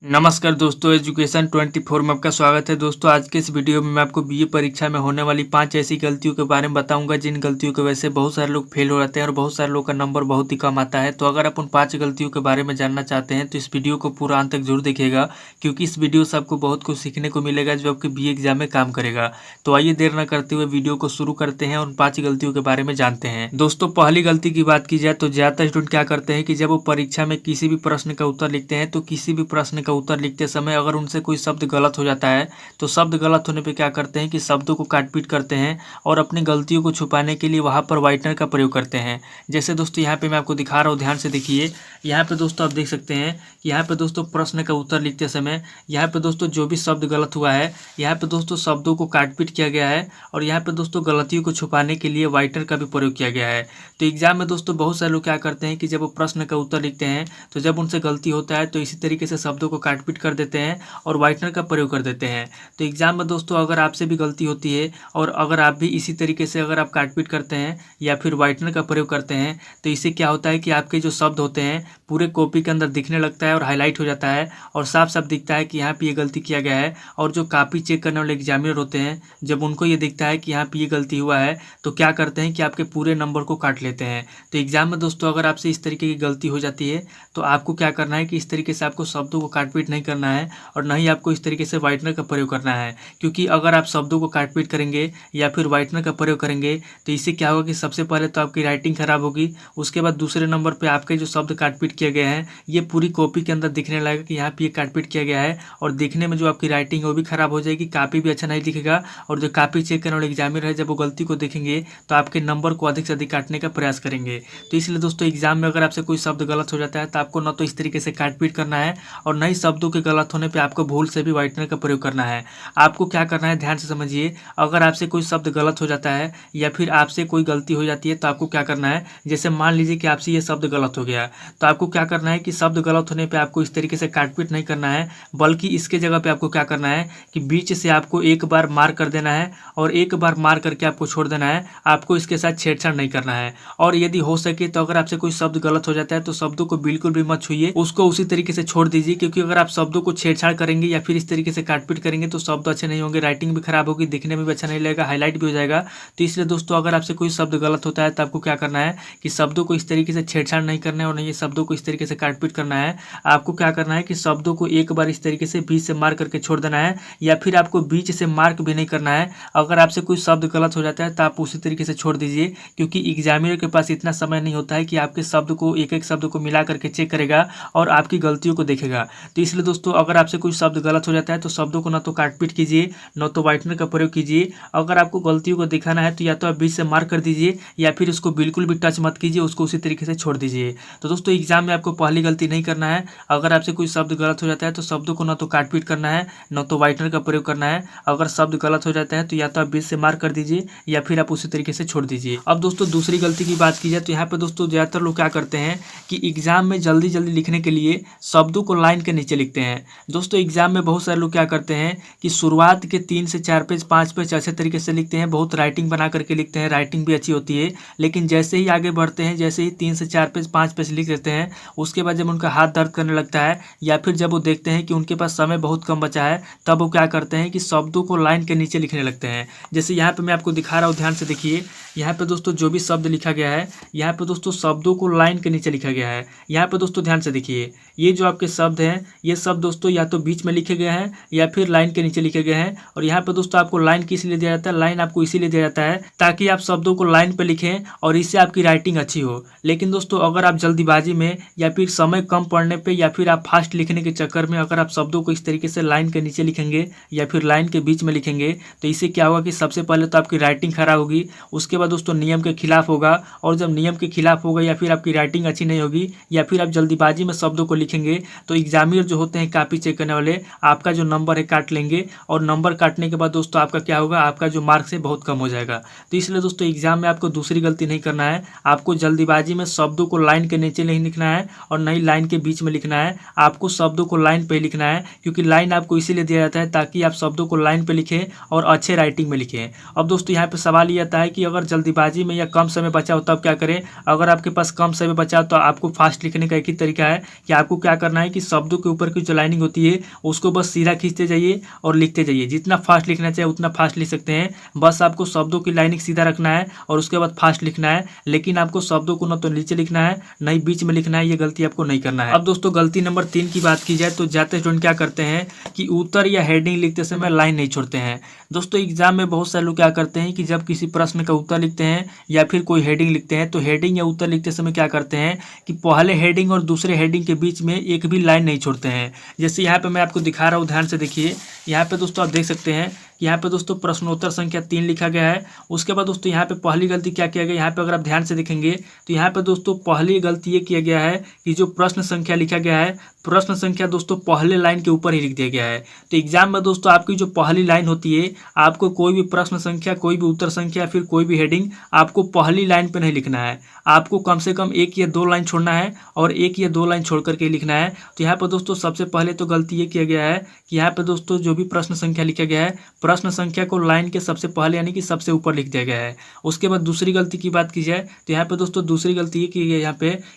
नमस्कार दोस्तों, एजुकेशन 24 में आपका स्वागत है। दोस्तों, आज के इस वीडियो में मैं आपको बीए परीक्षा में होने वाली 5 ऐसी गलतियों के बारे में बताऊंगा जिन गलतियों की वजह से बहुत सारे लोग फेल हो जाते हैं और बहुत सारे लोग का नंबर बहुत ही कम आता है। तो अगर आप उन 5 गलतियों के बारे में जानना चाहते हैं तो इस वीडियो को पूरा अंत तक जरूर देखिएगा, क्योंकि इस वीडियो से आपको बहुत कुछ सीखने को मिलेगा जो आपके बीए एग्जाम में काम करेगा। तो आइए देर न करते हुए वीडियो को शुरू करते हैं और उन 5 गलतियों के बारे में जानते हैं। दोस्तों, पहली गलती की बात की जाए तो ज्यादातर स्टूडेंट क्या करते हैं कि जब वो परीक्षा में किसी भी प्रश्न का उत्तर लिखते हैं तो किसी भी प्रश्न का उत्तर लिखते समय अगर उनसे कोई शब्द गलत हो जाता है तो शब्द गलत होने पे क्या करते हैं कि शब्दों को काट पीट करते हैं और अपनी गलतियों को छुपाने के लिए वहाँ पर व्हाइटनर का प्रयोग करते हैं। जैसे दोस्तों यहाँ पे मैं आपको दिखा रहा हूँ, ध्यान से देखिए। यहाँ पे दोस्तों आप देख सकते हैं कि यहाँ पे दोस्तों प्रश्न का उत्तर लिखते समय यहाँ पे दोस्तों जो भी शब्द गलत हुआ है यहाँ पे दोस्तों शब्दों को काट पीट किया गया है और यहाँ पे दोस्तों गलतियों को छुपाने के लिए व्हाइटनर का भी प्रयोग किया गया है। तो एग्जाम में दोस्तों बहुत सारे लोग क्या करते हैं कि जब वो प्रश्न का उत्तर लिखते हैं तो जब उनसे गलती होता है तो इसी तरीके से शब्दों को काट पीट कर देते हैं और व्हाइटनर का प्रयोग कर देते हैं। तो एग्जाम में दोस्तों अगर आपसे भी गलती होती है और अगर आप भी इसी तरीके से अगर आप काटपीट करते हैं या फिर व्हाइटनर का प्रयोग करते हैं तो इससे क्या होता है कि आपके जो शब्द होते हैं पूरे कॉपी के अंदर दिखने लगता है और हाईलाइट हो जाता है और साफ साफ दिखता है कि यहाँ पे ये गलती किया गया है। और जो कॉपी चेक करने वाले एग्जामिनर होते हैं जब उनको ये दिखता है कि यहाँ पे ये गलती हुआ है तो क्या करते हैं कि आपके पूरे नंबर को काट लेते हैं। तो एग्जाम में दोस्तों अगर आपसे इस तरीके की गलती हो जाती है तो आपको क्या करना है कि इस तरीके से आपको शब्दों को काटपीट नहीं करना है और न ही आपको इस तरीके से व्हाइटनर का प्रयोग करना है। क्योंकि अगर आप शब्दों को काटपीट करेंगे या फिर व्हाइटनर का प्रयोग करेंगे तो इससे क्या होगा कि सबसे पहले तो आपकी राइटिंग खराब होगी, उसके बाद दूसरे नंबर पे आपके जो शब्द काटपीट किए गए हैं ये पूरी कॉपी के अंदर दिखने लगेगा कि यहाँ पे ये काटपीट किया गया है और दिखने में जो आपकी राइटिंग है वो भी खराब हो जाएगी, कॉपी भी अच्छा नहीं दिखेगा। और जो कॉपी चेक करने वाले एग्जामिनर है जब वो गलती को देखेंगे तो आपके नंबर को अधिक से अधिक काटने का प्रयास करेंगे। तो इसलिए दोस्तों एग्जाम में अगर आपसे कोई शब्द गलत हो जाता है तो आपको न तो इस तरीके से काटपीट करना है और न ही शब्दों के गलत होने पर आपको भूल से भी व्हाइटनर का प्रयोग करना है। आपको क्या करना है, ध्यान से समझिए। अगर आपसे कोई शब्द गलत हो जाता है या फिर आपसे कोई गलती हो जाती है तो आपको क्या करना है, जैसे मान लीजिए कि आपसे ये शब्द गलत हो गया तो आपको क्या करना है कि शब्द गलत होने पे आपको इस तरीके से काटपीट नहीं करना है, बल्कि इसके जगह पे आपको क्या करना है कि बीच से आपको एक बार मार कर देना है और एक बार मार करके आपको छोड़ देना है। आपको इसके साथ छेड़छाड़ नहीं करना है। और यदि हो सके तो अगर आपसे कोई शब्द गलत हो जाता है तो शब्दों को बिल्कुल भी मत छूइए, उसको उसी तरीके से छोड़ दीजिए। क्योंकि अगर आप शब्दों को छेड़छाड़ करेंगे या फिर इस तरीके से काटपीट करेंगे तो शब्द अच्छे नहीं होंगे, राइटिंग भी खराब होगी, दिखने में भी अच्छा नहीं लगेगा, हाईलाइट भी हो जाएगा। तो इसलिए दोस्तों अगर आपसे कोई शब्द गलत होता है तो आपको क्या करना है कि शब्दों को इस तरीके से छेड़छाड़ नहीं करना है और नहीं शब्दों को इस तरीके से काटपीट करना है। आपको क्या करना है कि शब्दों को एक बार इस तरीके से बीच से मार करके छोड़ देना है या फिर आपको बीच से मार्क भी नहीं करना है। अगर आपसे कोई शब्द गलत हो जाता है तो आप उसी तरीके से छोड़ दीजिए, क्योंकि एग्जामिनर के पास इतना समय नहीं होता है कि आपके शब्द को एक एक शब्द को मिला करके चेक करेगा और आपकी गलतियों को देखेगा। तो इसलिए दोस्तों अगर आपसे कोई शब्द गलत हो जाता है तो शब्दों को न तो काटपीट कीजिए न तो व्हाइटनर का प्रयोग कीजिए। अगर आपको गलतियों को दिखाना है तो या तो आप बीच से मार्क कर दीजिए या फिर उसको बिल्कुल भी टच मत कीजिए, उसको उसी तरीके से छोड़ दीजिए। तो दोस्तों एग्जाम में आपको पहली गलती नहीं करना है। अगर आपसे कोई शब्द गलत हो जाता है तो शब्दों को न तो काटपीट करना है न तो व्हाइटनर का प्रयोग करना है। अगर शब्द गलत हो जाता है तो या तो आप बीच से मार्क कर दीजिए या फिर आप उसी तरीके से छोड़ दीजिए। अब दोस्तों दूसरी गलती की बात की जाए तो यहाँ पे दोस्तों ज्यादातर लोग क्या करते हैं कि एग्जाम में जल्दी जल्दी लिखने के लिए शब्दों को लाइन के नीचे लिखते हैं। दोस्तों एग्जाम में बहुत सारे लोग क्या करते हैं कि शुरुआत के 3 से 4 पेज 5 पेज अच्छे तरीके से लिखते हैं, बहुत राइटिंग बना करके लिखते हैं, राइटिंग भी अच्छी होती है। लेकिन जैसे ही आगे बढ़ते हैं, जैसे ही 3 से 4 पेज 5 पेज लिख लेते हैं, उसके बाद जब उनका हाथ दर्द करने लगता है या फिर जब वो देखते हैं कि उनके पास समय बहुत कम बचा है तब वो क्या करते हैं कि शब्दों को लाइन के नीचे लिखने लगते हैं। जैसे यहाँ पे मैं आपको दिखा रहा हूँ, ध्यान से देखिए। यहाँ पे दोस्तों जो भी शब्द लिखा गया है यहाँ पे दोस्तों शब्दों को लाइन के नीचे लिखा गया है। यहाँ पे दोस्तों ध्यान से देखिए, ये जो आपके शब्द हैं ये शब्द दोस्तों या तो बीच में लिखे गए हैं या फिर लाइन के नीचे लिखे गए हैं। और यहाँ पे दोस्तों आपको लाइन किस लिए दिया जाता है, लाइन आपको इसीलिए दिया जाता है ताकि आप शब्दों को लाइन पे लिखें और इससे आपकी राइटिंग अच्छी हो। लेकिन दोस्तों अगर आप जल्दीबाजी में या फिर समय कम पड़ने पे या फिर आप फास्ट लिखने के चक्कर में अगर आप शब्दों को इस तरीके से लाइन के नीचे लिखेंगे या फिर लाइन के बीच में लिखेंगे तो इससे क्या होगा कि सबसे पहले तो आपकी राइटिंग खराब होगी, उसके बाद दोस्तों नियम के खिलाफ होगा। और जब नियम के खिलाफ होगा या फिर आपकी राइटिंग अच्छी नहीं होगी या फिर आप जल्दीबाजी में शब्दों को लिखेंगे तो एग्जामिनर जो होते हैं कॉपी चेक करने वाले आपका जो नंबर है काट लेंगे और नंबर काटने के बाद दोस्तों आपका क्या होगा, आपका जो मार्क्स है बहुत कम हो जाएगा। तो इसलिए दोस्तों एग्जाम में आपको दूसरी गलती नहीं करना है। आपको जल्दीबाजी में शब्दों को लाइन के नीचे नहीं लिखना है और नहीं लाइन के बीच में लिखना है। आपको शब्दों को लाइन पे लिखना है, क्योंकि लाइन आपको इसीलिए दिया जाता है ताकि आप शब्दों को लाइन पे लिखें और अच्छे राइटिंग में लिखें। अब दोस्तों यहाँ पे सवाल ये आता है कि अगर जल्दीबाजी में या कम समय बचा हो तब क्या करें। अगर आपके पास कम समय बचा हो तो आपको फास्ट लिखने का एक ही तरीका है कि आपको आपको क्या करना है कि शब्दों के ऊपर की जो लाइनिंग होती है उसको बस सीधा खींचते जाइए और लिखते जाइए। जितना फास्ट लिखना चाहिए उतना फास्ट लिख सकते हैं, बस आपको शब्दों की लाइनिंग सीधा रखना है और उसके बाद फास्ट लिखना है। लेकिन आपको शब्दों को न तो नीचे लिखना है न ही बीच में लिखना है, ये गलती आपको नहीं करना है। अब दोस्तों गलती नंबर 3 की बात की जाए तो ज़्यादातर स्टूडेंट क्या करते हैं कि उत्तर या हेडिंग लिखते समय लाइन नहीं छोड़ते हैं। दोस्तों एग्जाम में बहुत सारे लोग क्या करते हैं कि जब किसी प्रश्न का उत्तर लिखते हैं या फिर कोई हेडिंग लिखते हैं तो हेडिंग या उत्तर लिखते समय क्या करते हैं कि पहले हेडिंग और दूसरे हेडिंग के बीच में एक भी लाइन नहीं छोड़ते हैं। जैसे यहाँ पे मैं आपको दिखा रहा हूँ, ध्यान से देखिए। यहाँ पे दोस्तों आप देख सकते हैं कि यहाँ पे दोस्तों प्रश्नोत्तर संख्या 3 लिखा गया है। उसके बाद दोस्तों यहाँ पे पहली गलती क्या किया गया, यहाँ पे अगर आप ध्यान से देखेंगे तो यहाँ पे दोस्तों पहली गलती ये किया गया है कि जो प्रश्न संख्या लिखा गया है, प्रश्न संख्या दोस्तों पहले लाइन के ऊपर ही लिख दिया गया है। तो एग्जाम में दोस्तों आपकी जो पहली लाइन होती है, आपको कोई भी प्रश्न संख्या, कोई भी उत्तर संख्या, फिर कोई भी हेडिंग आपको पहली लाइन पे नहीं लिखना है। आपको कम से कम 1 या 2 लाइन छोड़ना है और 1 या 2 लाइन छोड़ करके लिखना है। तो यहाँ पर दोस्तों सबसे पहले तो गलती ये किया गया है कि यहाँ पे दोस्तों जो भी प्रश्न संख्या लिखा गया है, प्रश्न संख्या को लाइन के सबसे पहले यानी कि सबसे ऊपर लिख दिया गया है। उसके बाद दूसरी गलती की बात की जाए तो यहाँ पे दोस्तों दूसरी गलती ये की गई है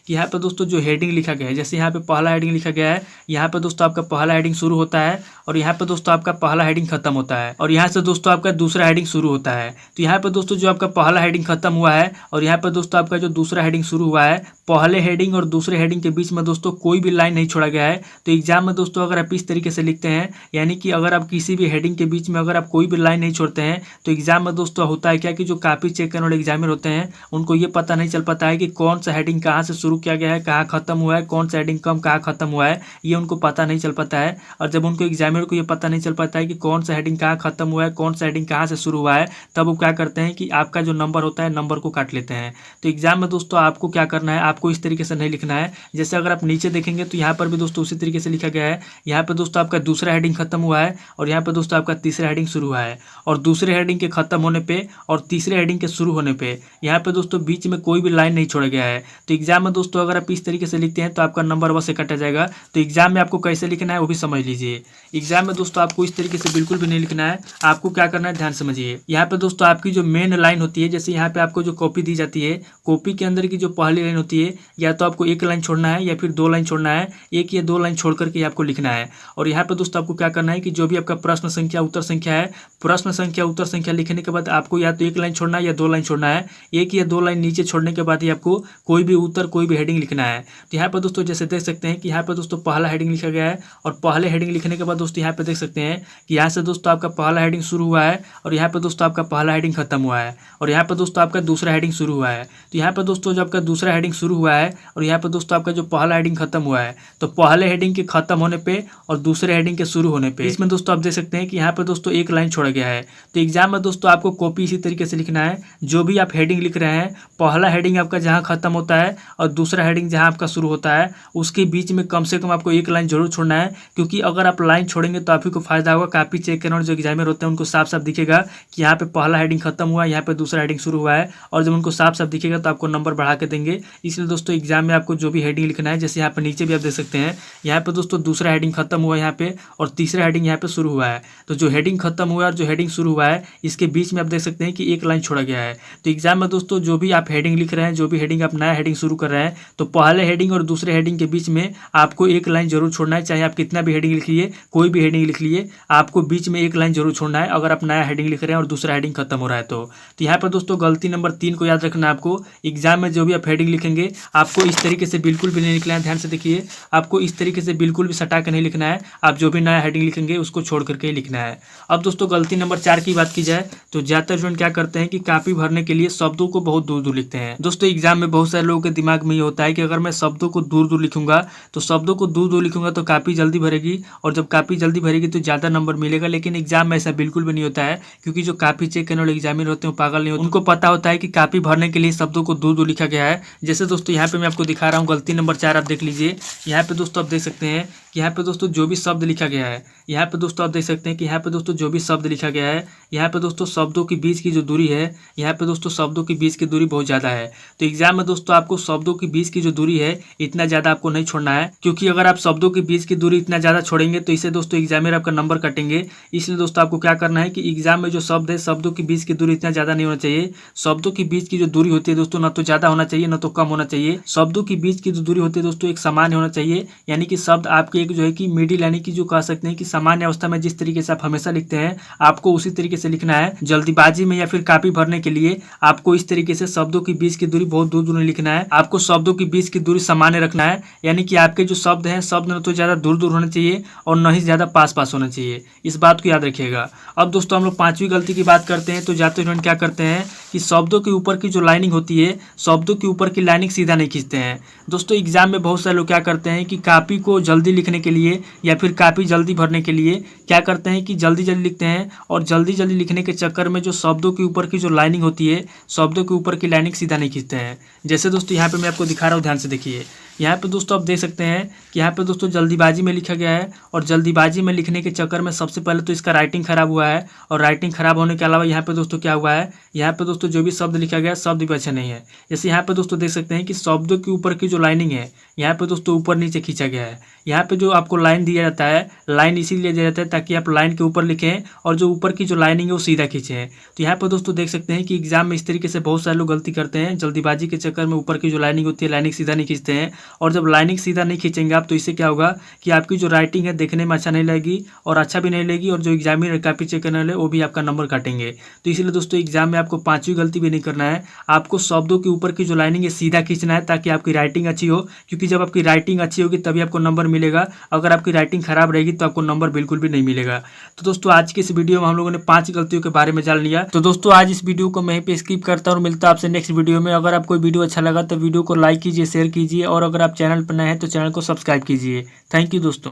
यहाँ पे दोस्तों जो हेडिंग लिखा गया है, जैसे यहाँ पे पहला हेडिंग लिखा गया है, यहाँ पे दोस्तों आपका पहला हेडिंग शुरू होता है और यहाँ पे दोस्तों आपका पहला हेडिंग खत्म होता है और यहाँ से दोस्तों आपका दूसरा हेडिंग शुरू होता है। तो यहाँ पे दोस्तों जो आपका पहला हेडिंग खत्म हुआ है और यहाँ पे दोस्तों आपका जो दूसरा हेडिंग शुरू हुआ है, पहले हेडिंग और दूसरे हेडिंग के बीच में दोस्तों कोई भी लाइन नहीं छोड़ा गया है। तो एग्जाम में दोस्तों अगर आप इस तरीके से लिखते हैं, यानी कि अगर आप किसी भी हेडिंग के बीच में अगर आप कोई भी लाइन नहीं छोड़ते हैं तो एग्जाम में दोस्तों होता है क्या कि जो कॉपी चेक करने वाले एग्जामिनर होते हैं उनको ये पता नहीं चल पाता है कि कौन सा हेडिंग कहाँ से शुरू किया गया है, कहाँ खत्म हुआ है, कौन सा हेडिंग कम कहाँ खत्म हुआ है, ये उनको पता नहीं चल पाता है। और जब उनको एग्जामिनर को ये पता नहीं चल पाता है कि कौन सा हेडिंग कहाँ खत्म हुआ है, कौन सा हेडिंग कहाँ से शुरू हुआ है, तब वो क्या करते हैं कि आपका जो नंबर होता है नंबर को काट लेते हैं। तो एग्जाम में दोस्तों आपको क्या करना है, आपको इस तरीके से नहीं लिखना है। जैसे अगर आप नीचे देखेंगे तो यहाँ पर भी दोस्तों उसी तरीके से लिखा गया है। यहाँ पे दोस्तों आपका दूसरा हेडिंग खत्म हुआ है और यहाँ पे दोस्तों आपका तीसरा हेडिंग शुरू हुआ है और दूसरे हेडिंग के खत्म होने पे और तीसरे हेडिंग के शुरू होने पे यहाँ पे दोस्तों बीच में कोई भी लाइन नहीं छोड़ा गया है। तो एग्जाम में दोस्तों अगर आप इस तरीके से लिखते हैं तो आपका नंबर वैसे काटा जाएगा। तो एग्जाम में आपको कैसे लिखना है वो भी समझ लीजिए। एग्जाम में दोस्तों आपको इस तरीके से बिल्कुल भी नहीं लिखना है। आपको क्या करना है, ध्यान समझिए। यहाँ पे दोस्तों आपकी जो मेन लाइन होती है, जैसे यहाँ पे आपको जो कॉपी दी जाती है, कॉपी के अंदर की जो पहली लाइन होती है, या तो आपको 1 लाइन छोड़ना है या फिर 2 लाइन छोड़ना है। 1 या 2 लाइन छोड़ करके आपको लिखना है। और यहाँ पे दोस्तों आपको क्या करना है कि जो भी आपका प्रश्न संख्या उत्तर संख्या है, प्रश्न संख्या उत्तर संख्या लिखने के बाद आपको या तो 1 लाइन छोड़ना है या 2 लाइन छोड़ना है। 1 या 2 लाइन नीचे छोड़ने के बाद ही आपको कोई भी उत्तर, कोई भी हेडिंग लिखना है। तो यहाँ पर दोस्तों जैसे देख सकते हैं कि यहाँ पर दोस्तों पहला हेडिंग लिखा गया है और पहले हेडिंग लिखने के बाद दोस्तों यहाँ पे देख सकते हैं कि यहाँ से दोस्तों आपका पहला हेडिंग शुरू हुआ है और यहाँ पे दोस्तों आपका पहला हेडिंग खत्म हुआ है और यहाँ पे दोस्तों आपका दूसरा हेडिंग शुरू हुआ है। तो यहाँ पे दोस्तों जो आपका दूसरा हेडिंग शुरू हुआ है और यहाँ पे दोस्तों आपका जो पहला हेडिंग खत्म हुआ है, तो पहले हेडिंग के खत्म होने पे और दूसरे हेडिंग के शुरू होने पे इसमें दोस्तों आप देख सकते हैं कि यहाँ पे दोस्तों 1 लाइन छोड़ा गया है। तो एग्जाम में दोस्तों आपको कॉपी इसी तरीके से लिखना है। जो भी आप हेडिंग लिख रहे हैं, पहला हेडिंग आपका जहाँ खत्म होता है और दूसरा हेडिंग जहाँ आपका शुरू होता है, उसके बीच में कम से कम आपको 1 लाइन जरूर छोड़ना है। क्योंकि अगर आप लाइन छोड़ेंगे तो आप ही को फायदा होगा। कॉपी चेक करने वाले जो एग्जामिनर होते हैं उनको साफ साफ दिखेगा कि यहाँ पे पहला हेडिंग खत्म हुआ है, यहाँ पे दूसरा हेडिंग शुरू हुआ है। और जब उनको साफ साफ दिखेगा तो आपको नंबर बढ़ा के देंगे। इसलिए दोस्तों एग्जाम में आपको जो भी हेडिंग लिखना है, जैसे यहाँ पे नीचे भी आप देख सकते हैं, यहाँ पे दोस्तों दूसरा हेडिंग खत्म हुआ है यहाँ पे और तीसरा हेडिंग यहाँ पे शुरू हुआ है। तो जो हेडिंग खत्म हुआ है और जो हेडिंग शुरू हुआ है, इसके बीच में आप देख सकते हैं कि 1 लाइन छोड़ा गया है। तो एग्जाम में दोस्तों जो भी आप हेडिंग लिख रहे हैं, जो भी हेडिंग आप नया हेडिंग शुरू कर रहे हैं, तो पहले हेडिंग और दूसरे हेडिंग के बीच में आपको 1 लाइन जरूर छोड़ना है। चाहे आप कितना भी हेडिंग लिख लिए, कोई भी हेडिंग लिख लिए, आपको बीच में 1 लाइन जरूर छोड़ना है अगर आप नया हेडिंग लिख रहे हैं और दूसरा हेडिंग खत्म हो रहा है तो यहाँ पर दोस्तों गलती नंबर 3 को याद रखना है आपको। एग्जाम में जो भी आप हेडिंग लिखेंगे, आपको इस तरीके से बिल्कुल भी नहीं लिखना है। ध्यान से देखिए, आपको इस तरीके से बिल्कुल भी सटा के नहीं लिखना है। आप जो भी नया हेडिंग लिखेंगे उसको छोड़ करके लिखना है। अब दोस्तों गलती नंबर 4 की बात की जाए तो ज़्यादातर स्टूडेंट क्या करते हैं कि कॉपी भरने के लिए शब्दों को बहुत दूर दूर लिखते हैं। दोस्तों एग्जाम में बहुत सारे लोगों के दिमाग में ये होता है कि अगर मैं शब्दों को दूर दूर लिखूंगा तो शब्दों को दूर दूर लिखूंगा तो कॉपी जल्दी भरेगी और जब कॉपी जल्दी भरेगी तो ज़्यादा नंबर मिलेगा। लेकिन एग्जाम में ऐसा बिल्कुल भी नहीं होता है, क्योंकि जो कॉपी चेक करने वाले एग्जामिनर होते हैं वो पागल नहीं होते। उनको पता होता है कि कॉपी भरने के लिए शब्दों को दूर दूर लिखा गया है। जैसे दोस्तों यहाँ पे मैं आपको दिखा रहा हूँ गलती नंबर 4, आप देख लीजिए। यहाँ पे दोस्तों आप देख सकते हैं कि यहाँ पे दोस्तों जो भी शब्द लिखा गया है, यहाँ पे दोस्तों आप देख सकते हैं कि यहाँ पे दोस्तों जो भी भी शब्द लिखा गया है, यहाँ पे दोस्तों शब्दों के बीच की जो दूरी है, यहाँ पे दोस्तों शब्दों के बीच की दूरी बहुत ज़्यादा है। तो एग्जाम में दोस्तों आपको शब्दों के बीच की जो दूरी है इतना ज़्यादा आपको नहीं छोड़ना है, क्योंकि अगर आप शब्दों के बीच की दूरी इतना ज़्यादा छोड़ेंगे तो इससे दोस्तों एग्जामिनर आपका नंबर कटेंगे। इसलिए दोस्तों आपको क्या करना है कि एग्जाम में जो शब्द है, शब्दों के बीच की दूरी इतना ज़्यादा नहीं होना चाहिए। शब्दों के बीच की जो दूरी होती है दोस्तों ना तो ज़्यादा होना चाहिए ना तो कम होना चाहिए। शब्दों के बीच की जो दूरी होती है दोस्तों एक सामान्य होना चाहिए, यानी कि शब्द आपके एक जो है कि मिडिल, यानी कि जो कह सकते हैं कि सामान्य अवस्था में जिस तरीके से आप हमेशा लिखते हैं आपको उसी तरीके से लिखना है। जल्दीबाजी में या फिर कॉपी भरने के लिए आपको इस तरीके से शब्दों के बीच की दूरी बहुत दूर दूर नहीं लिखना है। आपको शब्दों के बीच की दूरी सामान्य रखना है, यानी कि आपके जो शब्द हैं शब्द न तो ज़्यादा दूर दूर होने चाहिए और न ही ज़्यादा पास पास होना चाहिए। इस बात को याद रखिएगा। अब दोस्तों हम लोग पांचवी गलती की बात करते हैं। तो जाते हुए क्या करते हैं कि शब्दों के ऊपर की जो लाइनिंग होती है, शब्दों के ऊपर की लाइनिंग सीधा नहीं खींचते हैं। दोस्तों एग्जाम में बहुत सारे लोग क्या करते हैं कि कॉपी को जल्दी लिखने के लिए या फिर कॉपी जल्दी भरने के लिए क्या करते हैं कि जल्दी जल्दी लिखते हैं, और जल्दी जल्दी लिखने के चक्कर में जो शब्दों के ऊपर की जो लाइनिंग होती है, शब्दों के ऊपर की लाइनिंग सीधा नहीं खींचते हैं। जैसे दोस्तों यहाँ पे मैं आपको दिखा रहा हूँ, ध्यान से देखिए। यहाँ पे दोस्तों आप देख सकते हैं कि यहाँ पे दोस्तों जल्दीबाजी में लिखा गया है, और जल्दीबाजी में लिखने के चक्कर में सबसे पहले तो इसका राइटिंग खराब हुआ है, और राइटिंग खराब होने के अलावा यहाँ पे दोस्तों क्या हुआ है, यहाँ पे दोस्तों जो भी शब्द लिखा गया शब्द भी अच्छा नहीं है। जैसे यहाँ पे दोस्तों देख सकते हैं कि शब्दों के ऊपर की जो लाइनिंग है यहाँ पे दोस्तों ऊपर नीचे खींचा गया है। यहाँ पे जो आपको लाइन दिया जाता है, लाइन इसीलिए दिया जाता है ताकि आप लाइन के ऊपर लिखें और जो ऊपर की जो लाइनिंग है वो सीधा खींचें। तो यहाँ पे दोस्तों देख सकते हैं कि एग्जाम में इस तरीके से बहुत सारे लोग गलती करते हैं। जल्दीबाजी के चक्कर में ऊपर की जो लाइनिंग होती है लाइनिंग सीधा नहीं खींचते हैं, और जब लाइनिंग सीधा नहीं खींचेंगे आप तो इससे क्या होगा कि आपकी जो राइटिंग है देखने में अच्छा नहीं लगेगी और अच्छा भी नहीं लगेगी, और जो एग्जामिनर कॉपी चेक करने वाले वो भी आपका नंबर काटेंगे। तो इसलिए दोस्तों एग्जाम में आपको पांचवी गलती भी नहीं करना है। आपको शब्दों के ऊपर की जो लाइनिंग है सीधा खींचना है ताकि आपकी राइटिंग अच्छी हो, क्योंकि जब आपकी राइटिंग अच्छी होगी तभी आपको नंबर मिलेगा। अगर आपकी राइटिंग खराब रहेगी तो आपको नंबर बिल्कुल भी नहीं मिलेगा। तो दोस्तों आज की इस वीडियो में हम लोगों ने 5 गलतियों के बारे में जान लिया। तो दोस्तों आज इस वीडियो को मैं यहीं पे स्किप करता हूँ और मिलता आपसे नेक्स्ट वीडियो में। अगर आपको वीडियो अच्छा लगा तो वीडियो को लाइक कीजिए, शेयर कीजिए, और अगर आप चैनल पर नए हैं तो चैनल को सब्सक्राइब कीजिए। थैंक यू दोस्तों।